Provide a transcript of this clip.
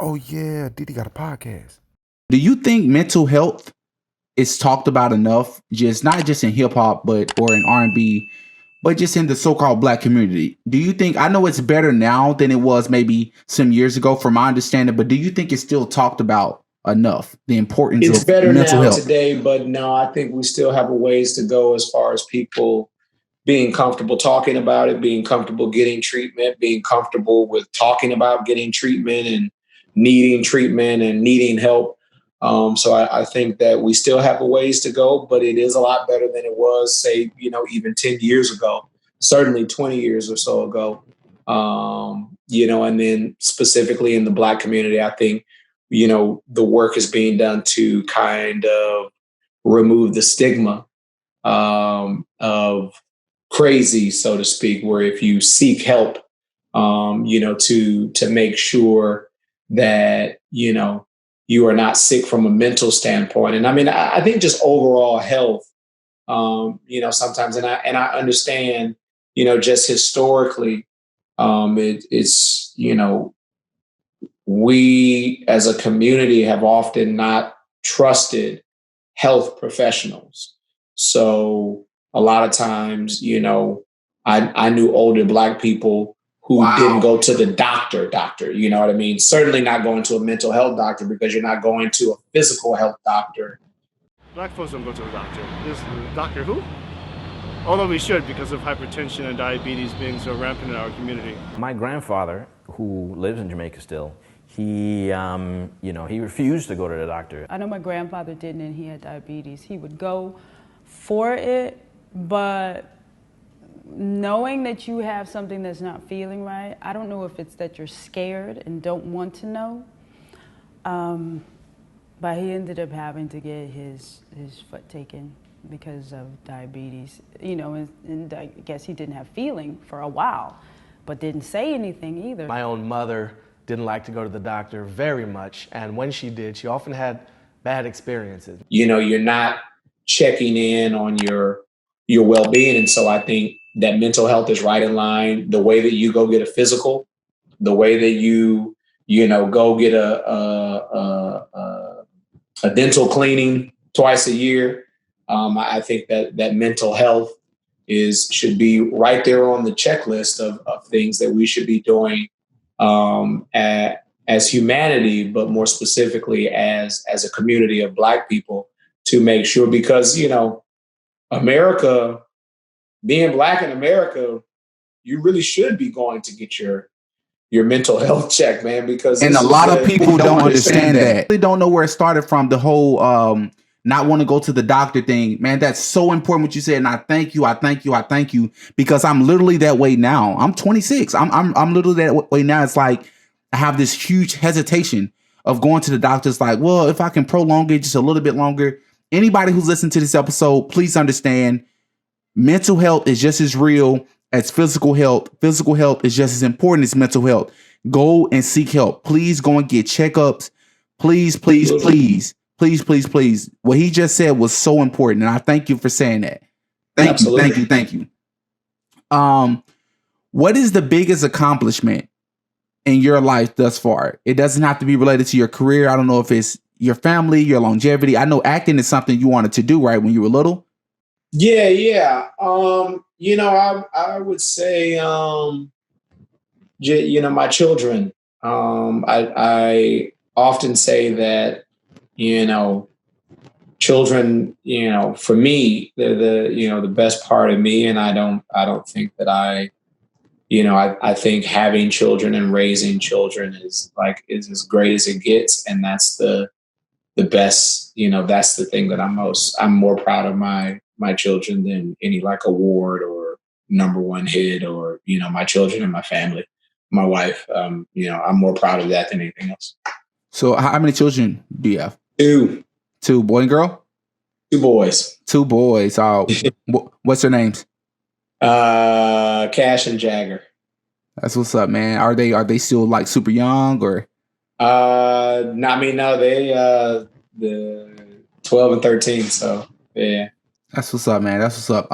Oh yeah, Diddy got a podcast. Do you think mental health is talked about enough? Not just in hip hop, or in R&B, but just in the so-called Black community. Do you think, I know it's better now than it was maybe some years ago from my understanding, but do you think it's still talked about enough? The importance it's of better mental now health today, but no, I think we still have a ways to go as far as people being comfortable talking about it, being comfortable getting treatment, being comfortable with talking about getting treatment and needing help. So I think that we still have a ways to go, but it is a lot better than it was, say, even 10 years ago, certainly 20 years or so ago. And then specifically in the Black community, I think, the work is being done to kind of remove the stigma of crazy, so to speak, where if you seek help, to make sure that, you are not sick from a mental standpoint. And I mean, I think just overall health, sometimes, and I understand, just historically, it's, we as a community have often not trusted health professionals. So a lot of times, I knew older Black people who didn't go to the doctor, you know what I mean? Certainly not going to a mental health doctor, because you're not going to a physical health doctor. Black folks don't go to the doctor. This doctor who? Although we should, because of hypertension and diabetes being so rampant in our community. My grandfather, who lives in Jamaica still, he refused to go to the doctor. I know my grandfather didn't, and he had diabetes. He would go for it, but knowing that you have something that's not feeling right, I don't know if it's that you're scared and don't want to know, but he ended up having to get his foot taken because of diabetes, and I guess he didn't have feeling for a while, but didn't say anything either. My own mother didn't like to go to the doctor very much, and when she did, she often had bad experiences. You're not checking in on your well-being, and so I think that mental health is right in line. The way that you go get a physical, the way that you go get a dental cleaning twice a year. I think that mental health should be right there on the checklist of things that we should be doing as humanity, but more specifically as a community of Black people, to make sure, because, America, being Black in America, you really should be going to get your mental health check, man, because and a lot of people don't understand that. They don't know where it started from, the whole not want to go to the doctor thing. Man, that's so important what you said, and I thank you, because I'm literally that way now. I'm 26. I'm literally that way now. It's like I have this huge hesitation of going to the doctor. It's like, well, if I can prolong it just a little bit longer. Anybody who's listening to this episode, please understand, mental health is just as real as physical health. Physical health is just as important as mental health. Go and seek help. Please go and get checkups. Please, please, please, please, please, please. What he just said was so important, and I thank you for saying that. Thank you. What is the biggest accomplishment in your life thus far? It doesn't have to be related to your career. I don't know if it's your family, your longevity. I know acting is something you wanted to do, right, when you were little? Yeah. I would say, my children. I often say that, children, for me, they're the best part of me. And I don't think that I think having children and raising children is as great as it gets. And that's the best, that's the thing that I'm more proud of my children than any award or number one hit, or, my children and my family, my wife. I'm more proud of that than anything else. So how many children do you have? Two, boy and girl? Two boys. Oh, what's their names? Cash and Jagger. That's what's up, man. Are they still super young, or? No, they the 12 and 13. So yeah. That's what's up, man. That's what's up.